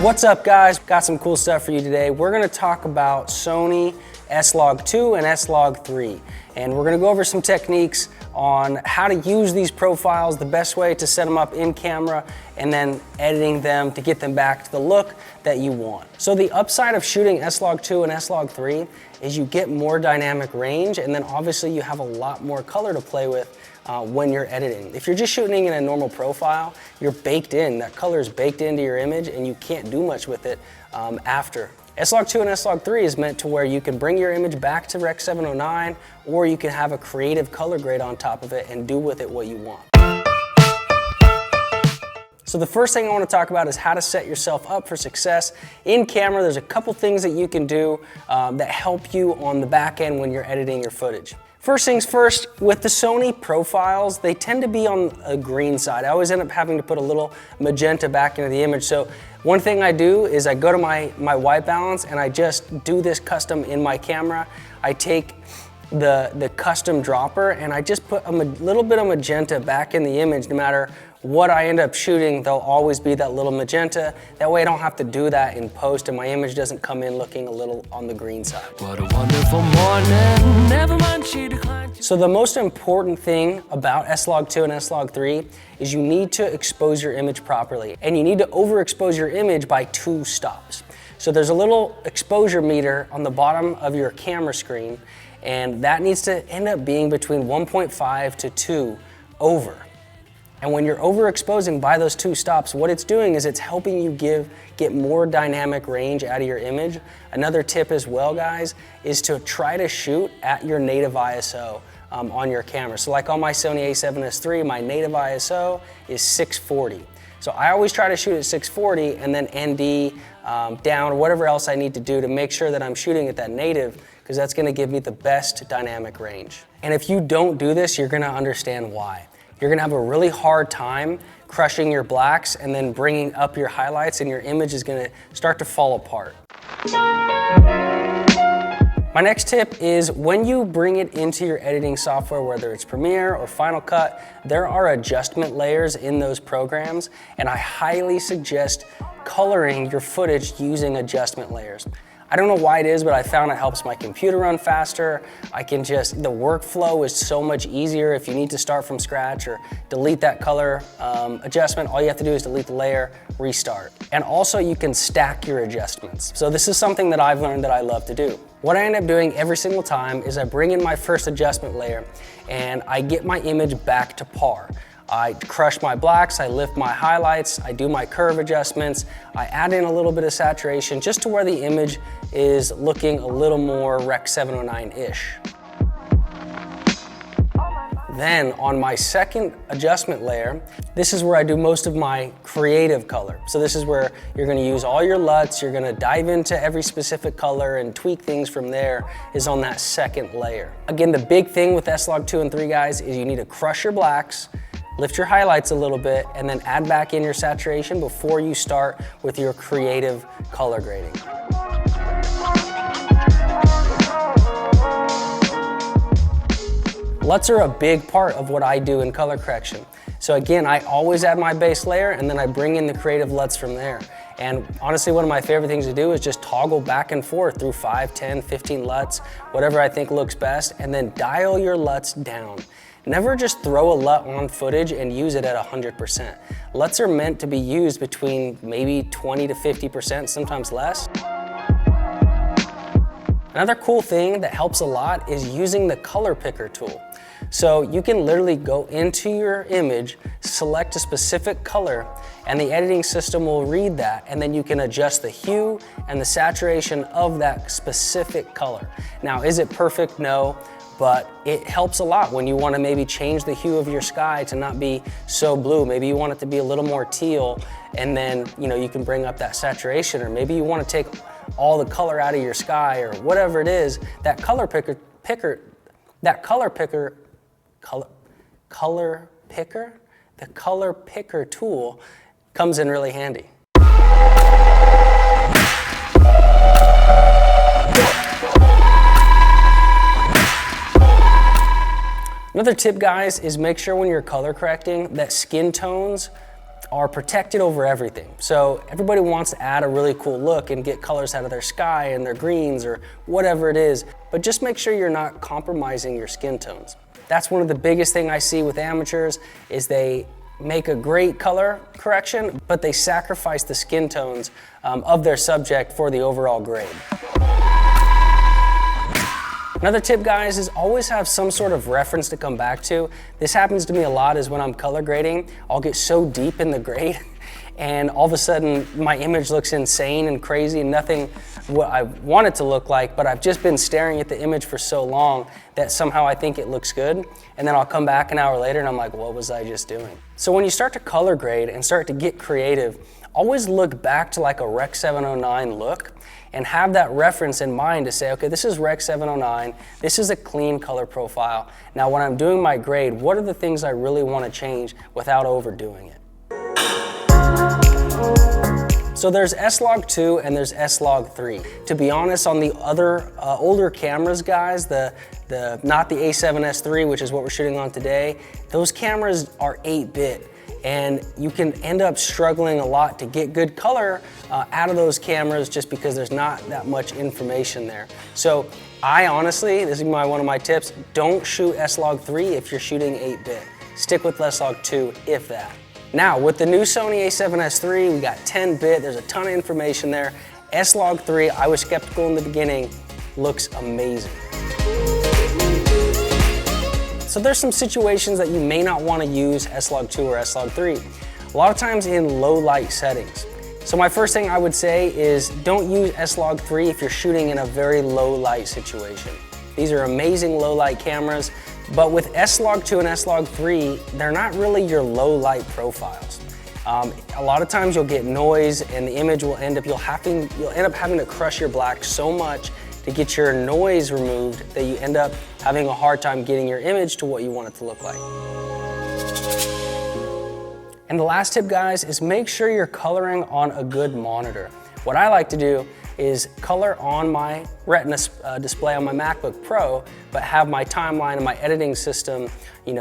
What's up guys? Got some cool stuff for you today. We're gonna talk about Sony S-Log 2 and S-Log 3. And we're gonna go over some techniques on how to use these profiles, the best way to set them up in camera, and then editing them to get them back to the look that you want. So the upside of shooting S-Log 2 and S-Log 3 is you get more dynamic range, and then obviously you have a lot more color to play with when you're editing. If you're just shooting in a normal profile, you're baked in, that color is baked into your image and you can't do much with it after. S-Log 2 and S-Log 3 is meant to where you can bring your image back to Rec 709, or you can have a creative color grade on top of it and do with it what you want. So the first thing I want to talk about is how to set yourself up for success in camera. There's a couple things that you can do that help you on the back end when you're editing your footage. First things first, with the Sony profiles, they tend to be on a green side. I always end up having to put a little magenta back into the image. So one thing I do is I go to my white balance and I just do this custom in my camera. I take the custom dropper and I just put a little bit of magenta back in the image. No matter what I end up shooting, there'll always be that little magenta. That way I don't have to do that in post and my image doesn't come in looking a little on the green side. What a wonderful morning. Never mind, she declined. So the most important thing about S-Log 2 and S-Log 3 is you need to expose your image properly, and you need to overexpose your image by 2 stops. So there's a little exposure meter on the bottom of your camera screen, and that needs to end up being between 1.5 to 2 over. And when you're overexposing by those 2 stops, what it's doing is it's helping you get more dynamic range out of your image. Another tip as well, guys, is to try to shoot at your native ISO on your camera. So like on my Sony a7S III, my native ISO is 640. So I always try to shoot at 640 and then ND down, or whatever else I need to do to make sure that I'm shooting at that native, because that's gonna give me the best dynamic range. And if you don't do this, you're gonna understand why. You're gonna have a really hard time crushing your blacks and then bringing up your highlights, and your image is gonna start to fall apart. My next tip is when you bring it into your editing software, whether it's Premiere or Final Cut, there are adjustment layers in those programs, and I highly suggest coloring your footage using adjustment layers. I don't know why it is, but I found it helps my computer run faster. The workflow is so much easier. If you need to start from scratch or delete that color adjustment, all you have to do is delete the layer, restart. And also you can stack your adjustments. So this is something that I've learned that I love to do. What I end up doing every single time is I bring in my first adjustment layer and I get my image back to par. I crush my blacks, I lift my highlights, I do my curve adjustments, I add in a little bit of saturation just to where the image is looking a little more Rec 709-ish. Then on my second adjustment layer, this is where I do most of my creative color. So this is where you're gonna use all your LUTs, you're gonna dive into every specific color and tweak things from there, is on that second layer. Again, the big thing with S-Log 2 and 3, guys, is you need to crush your blacks, lift your highlights a little bit, and then add back in your saturation before you start with your creative color grading. LUTs are a big part of what I do in color correction. So again, I always add my base layer and then I bring in the creative LUTs from there. And honestly, one of my favorite things to do is just toggle back and forth through 5, 10, 15 LUTs, whatever I think looks best, and then dial your LUTs down. Never just throw a LUT on footage and use it at 100%. LUTs are meant to be used between maybe 20 to 50%, sometimes less. Another cool thing that helps a lot is using the color picker tool. So you can literally go into your image, select a specific color, and the editing system will read that, and then you can adjust the hue and the saturation of that specific color. Now, is it perfect? No. But it helps a lot when you want to maybe change the hue of your sky to not be so blue. Maybe you want it to be a little more teal, and then you can bring up that saturation, or maybe you want to take all the color out of your sky, or whatever it is. That color picker tool comes in really handy. Another tip, guys, is make sure when you're color correcting that skin tones are protected over everything. So everybody wants to add a really cool look and get colors out of their sky and their greens or whatever it is, but just make sure you're not compromising your skin tones. That's one of the biggest things I see with amateurs is they make a great color correction, but they sacrifice the skin tones of their subject for the overall grade. Another tip, guys, is always have some sort of reference to come back to. This happens to me a lot is when I'm color grading, I'll get so deep in the grade and all of a sudden my image looks insane and crazy and nothing what I want it to look like, but I've just been staring at the image for so long that somehow I think it looks good. And then I'll come back an hour later and I'm like, what was I just doing? So when you start to color grade and start to get creative, always look back to like a Rec 709 look and have that reference in mind to say, okay, this is Rec 709, this is a clean color profile. Now when I'm doing my grade, what are the things I really want to change without overdoing it? So there's S-Log 2 and there's S-Log 3. To be honest, on the other older cameras, guys, not the A7S III, which is what we're shooting on today, those cameras are 8-bit. And you can end up struggling a lot to get good color out of those cameras just because there's not that much information there. So I honestly, this is one of my tips, don't shoot S-Log 3 if you're shooting 8-bit. Stick with S-Log 2, if that. Now, with the new Sony A7S III, we got 10-bit, there's a ton of information there. S-Log 3, I was skeptical in the beginning, looks amazing. So there's some situations that you may not want to use S-Log 2 or S-Log 3. A lot of times in low light settings. So my first thing I would say is don't use S-Log 3 if you're shooting in a very low light situation. These are amazing low light cameras, but with S-Log 2 and S-Log 3, they're not really your low light profiles. A lot of times you'll get noise and the image will end up, you'll end up having to crush your black so much to get your noise removed that you end up having a hard time getting your image to what you want it to look like. And the last tip, guys, is make sure you're coloring on a good monitor. What I like to do is color on my Retina display on my MacBook Pro, but have my timeline and my editing system,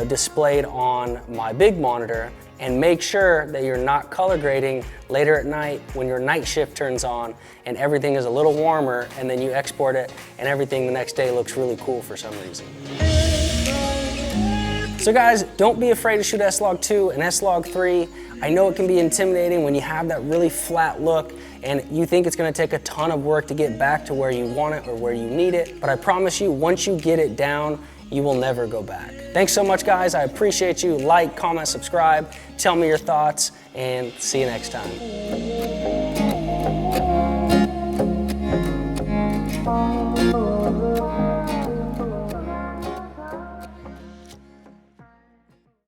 displayed on my big monitor, and make sure that you're not color grading later at night when your night shift turns on and everything is a little warmer, and then you export it and everything the next day looks really cool for some reason. So guys, don't be afraid to shoot S-Log 2 and S-Log 3. I know it can be intimidating when you have that really flat look and you think it's gonna take a ton of work to get back to where you want it or where you need it, but I promise you, once you get it down, you will never go back. Thanks so much, guys. I appreciate you. Like, comment, subscribe, tell me your thoughts, and see you next time.